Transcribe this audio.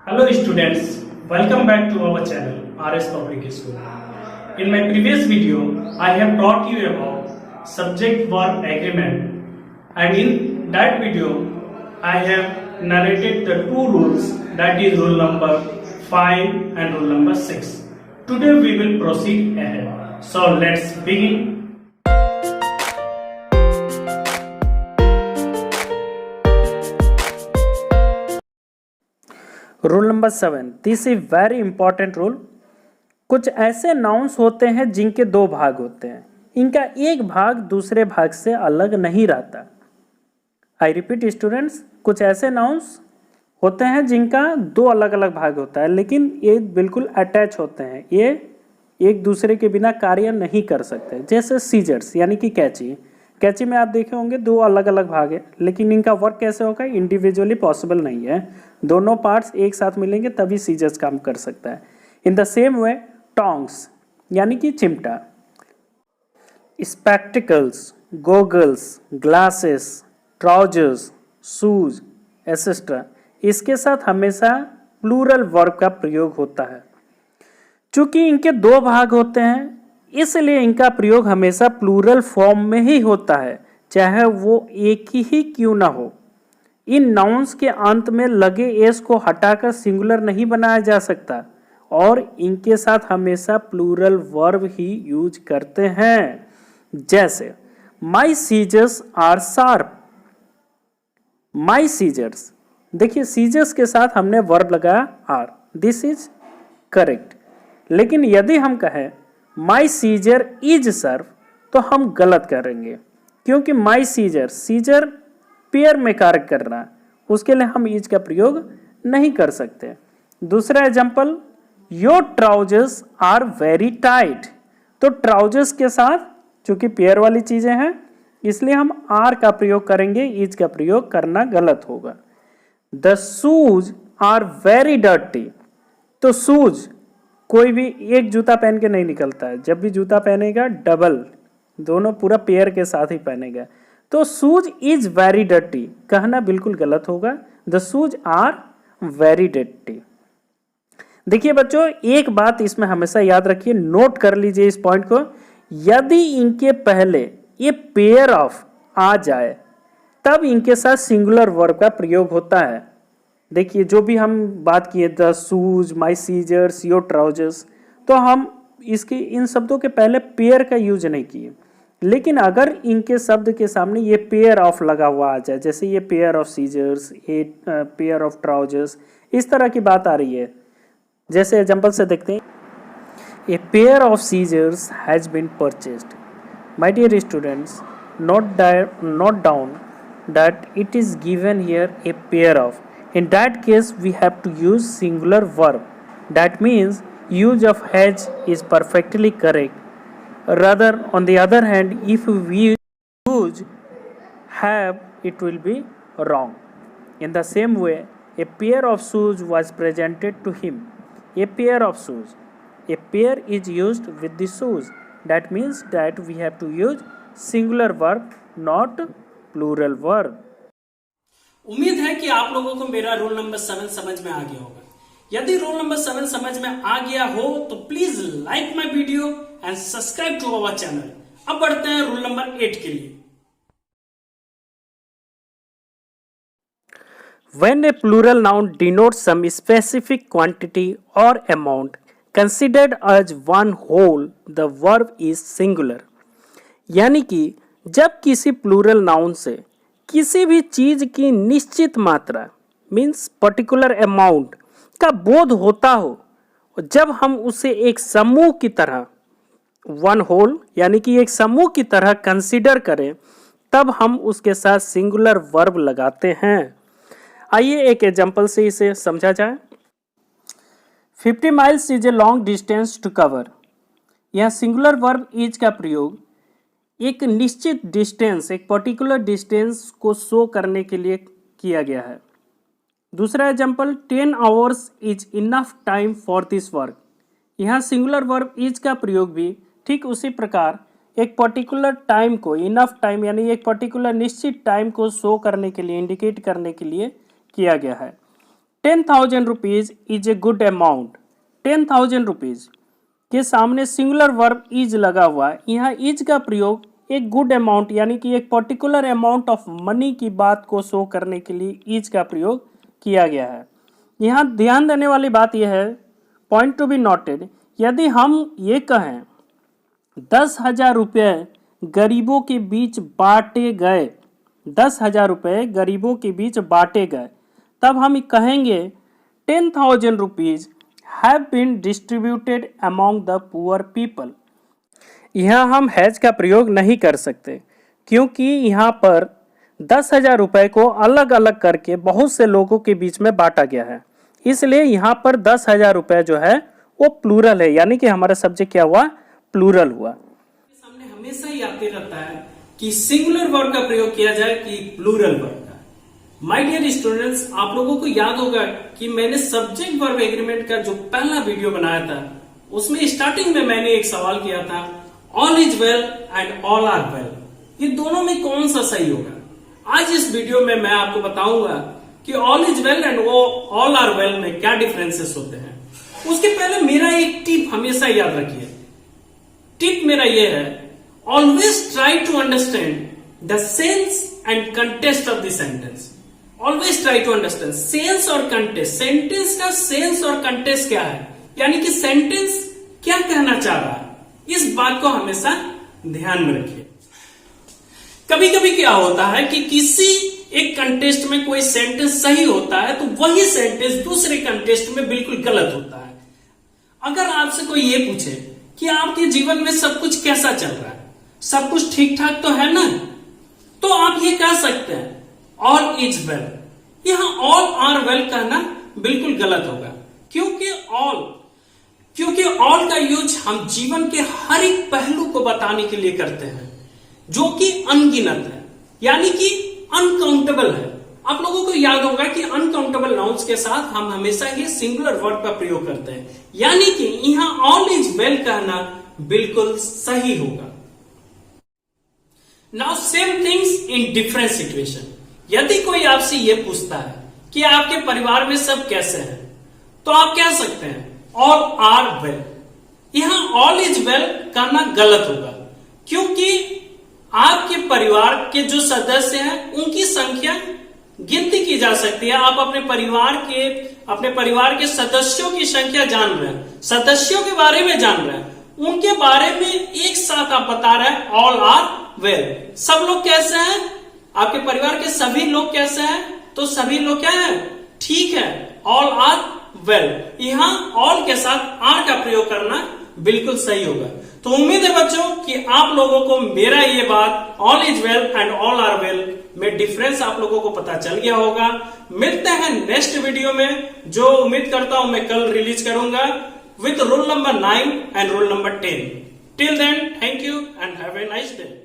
Hello students, welcome back to our channel RS Public School. In my previous video, I have taught you about subject verb agreement, and in that video, I have narrated the two rules, that is rule number 5 and rule number 6. Today we will proceed ahead. So let's begin. Rule number 7, this is very important rule. कुछ ऐसे nouns होते हैं जिनके दो भाग होते हैं, इनका एक भाग दूसरे भाग से अलग नहीं रहता। आई रिपीट स्टूडेंट्स, कुछ ऐसे नाउन्स होते हैं जिनका दो अलग अलग भाग होता है, लेकिन ये बिल्कुल अटैच होते हैं, ये एक दूसरे के बिना कार्य नहीं कर सकते। जैसे सीजर्स यानी कि कैंची, कैंची में आप देखे होंगे दो अलग अलग भाग है, लेकिन इनका वर्क कैसे होगा, इंडिविजुअली पॉसिबल नहीं है। दोनों पार्ट्स एक साथ मिलेंगे तभी सीजर्स काम कर सकता है। In the same way tongs यानी कि चिमटा, spectacles, goggles, glasses, trousers, shoes etcetera, इसके साथ हमेशा प्लूरल वर्ब का प्रयोग होता है। चूंकि इनके दो भाग होते हैं, इसलिए इनका प्रयोग हमेशा प्लूरल फॉर्म में ही होता है, चाहे वो एक ही क्यों ना हो। इन नाउन्स के अंत में लगे एस को हटाकर सिंगुलर नहीं बनाया जा सकता, और इनके साथ हमेशा प्लूरल वर्ब ही यूज करते हैं। जैसे my scissors are sharp, my scissors, देखिए सीजर्स के साथ हमने वर्ब लगाया आर, दिस इज करेक्ट। लेकिन यदि हम कहें माई सीजर इज शार्प तो हम गलत करेंगे, क्योंकि माई सीजर, सीजर पेयर में कार्य कर रहा है, उसके लिए हम इज का प्रयोग नहीं कर सकते। दूसरा example, your trousers are very tight, तो ट्राउजर्स के साथ चूंकि पेयर वाली चीजें हैं इसलिए हम आर का प्रयोग करेंगे, इज का प्रयोग करना गलत होगा। The shoes are very dirty, तो शूज कोई भी एक जूता पहन के नहीं निकलता है, जब भी जूता पहनेगा डबल, दोनों पूरा पेयर के साथ ही पहनेगा। तो शूज इज वेरी डर्टी कहना बिल्कुल गलत होगा, the shoes are very dirty. देखिए बच्चों, एक बात इसमें हमेशा याद रखिए, नोट कर लीजिए इस पॉइंट को, यदि इनके पहले ये पेयर ऑफ आ जाए तब इनके साथ सिंगुलर वर्ब का प्रयोग होता है। देखिए जो भी हम बात किए, the shoes, my scissors, your trousers, तो हम इसके इन शब्दों के पहले पेयर का यूज नहीं किए। लेकिन अगर इनके शब्द के सामने ये पेयर ऑफ लगा हुआ आ जाए, जैसे ये पेयर ऑफ सीजर्स, ये पेयर ऑफ ट्राउजर्स, इस तरह की बात आ रही है। जैसे एग्जांपल से देखते हैं, a pair of scissors has been purchased. My dear students, note down that it is given here a pair of. In that case, we have to use singular verb. That means use of has is perfectly correct. Rather, on the other hand, if we use have, it will be wrong. In the same way, a pair of shoes was presented to him. A pair of shoes. A pair is used with the shoes. That means that we have to use singular verb, not plural verb. उम्मीद है कि आप लोगों को मेरा rule number 7 समझ में आ गया होगा। यदि रूल नंबर 7 समझ में आ गया हो तो please like my video and subscribe to our channel. अब बढ़ते हैं रूल नंबर 8 के लिए। When a plural noun denotes some specific quantity or amount considered as one whole, the verb is singular. यानी कि जब किसी प्लूरल नाउन से किसी भी चीज की निश्चित मात्रा मीन्स पर्टिकुलर अमाउंट का बोध होता हो, जब हम उसे एक समूह की तरह, वन होल यानी कि एक समूह की तरह कंसीडर करें, तब हम उसके साथ सिंगुलर वर्ब लगाते हैं। आइए एक एग्जांपल से इसे समझा जाए। 50 miles is a long distance to cover. यह सिंगुलर वर्ब इज का प्रयोग एक निश्चित डिस्टेंस, एक पर्टिकुलर डिस्टेंस को शो करने के लिए किया गया है। दूसरा example, 10 hours is enough time for this work. यहाँ सिंगुलर वर्ब इज का प्रयोग भी ठीक उसी प्रकार एक पर्टिकुलर टाइम को, इनफ टाइम यानी एक पर्टिकुलर निश्चित टाइम को शो करने के लिए, इंडिकेट करने के लिए किया गया है। 10,000 rupees is a good amount. 10,000 rupees के सामने सिंगुलर वर्ब इज लगा हुआ है। यहाँ इज का प्रयोग एक गुड अमाउंट यानी कि एक पर्टिकुलर अमाउंट ऑफ मनी की बात को शो करने के लिए इज का प्रयोग किया गया है। यहाँ ध्यान देने वाली बात यह है, पॉइंट टू बी नोटेड, यदि हम ये कहें 10,000 रुपये गरीबों के बीच बांटे गए, 10,000 रुपये गरीबों के बीच बांटे गए, तब हम कहेंगे 10,000 rupees have been distributed among the poor people. यहाँ हम हैज का प्रयोग नहीं कर सकते क्योंकि यहाँ पर 10,000 रुपये को अलग अलग करके बहुत से लोगों के बीच में बांटा गया है, इसलिए यहाँ पर 10,000 रुपये जो है वो प्लूरल है, यानी कि हमारा सब्जेक्ट क्या हुआ, प्लूरल हुआ। सामने हमेशा ही आते रहता है कि सिंगुलर वर्ब का प्रयोग किया जाए कि प्लूरल वर्ब का। माय डियर स्टूडेंट्स, आप लोगों को याद होगा कि मैंने सब्जेक्ट वर्ब एग्रीमेंट का जो पहला वीडियो बनाया था उसमें स्टार्टिंग में मैंने एक सवाल किया था, all is well and all are well, ये दोनों में कौन सा सही होगा। आज इस वीडियो में मैं आपको बताऊंगा कि all is well and all are well में क्या डिफरेंसेस होते हैं। उसके पहले मेरा एक टिप हमेशा याद रखिए। टिप मेरा यह है, always try to understand the sense and context of the sentence. Always try to understand sense और कंटेस्ट। सेंटेंस का सेंस और कंटेस्ट क्या है, यानी कि सेंटेंस क्या कहना चाह रहा है, इस बात को हमेशा ध्यान में रखिए। कभी कभी क्या होता है कि किसी एक कंटेस्ट में कोई सेंटेंस सही होता है तो वही सेंटेंस दूसरे कंटेस्ट में बिल्कुल गलत होता है। अगर आपसे कोई ये पूछे कि आपके जीवन में सब कुछ कैसा चल रहा है, सब कुछ ठीक ठाक तो है ना, तो आप ये कह सकते हैं ऑल इज वेल। यहां ऑल आर वेल कहना बिल्कुल गलत होगा, क्योंकि ऑल का यूज हम जीवन के हर एक पहलू को बताने के लिए करते हैं जो कि अनगिनत है, यानी कि अनकाउंटेबल है। आप लोगों को याद होगा कि अनकाउंटेबल नाउन्स के साथ हम हमेशा ही सिंगुलर वर्ब का प्रयोग करते हैं, यानी कि यहां ऑल इज वेल कहना बिल्कुल सही होगा। Now same things in different situation. यदि कोई आपसे यह पूछता है कि आपके परिवार में सब कैसे हैं, तो आप कह सकते हैं ऑल आर वेल। यहां ऑल इज वेल कहना गलत होगा, क्योंकि आपके परिवार के जो सदस्य हैं उनकी संख्या गिनती की जा सकती है। आप अपने परिवार के सदस्यों की संख्या जान रहे हैं, सदस्यों के बारे में जान रहे हैं, उनके बारे में एक साथ आप बता रहे हैं ऑल आर वेल। सब लोग कैसे हैं, आपके परिवार के सभी लोग कैसे हैं, तो सभी लोग क्या है, ठीक है, ऑल आर वेल। यहां ऑल के साथ आर का प्रयोग करना बिल्कुल सही होगा। तो उम्मीद है बच्चों कि आप लोगों को मेरा ये बात all is well and all are well में डिफरेंस आप लोगों को पता चल गया होगा। मिलते हैं नेक्स्ट वीडियो में, जो उम्मीद करता हूं मैं कल रिलीज करूंगा with rule number 9 and rule number 10। Till then, thank you and have a nice day.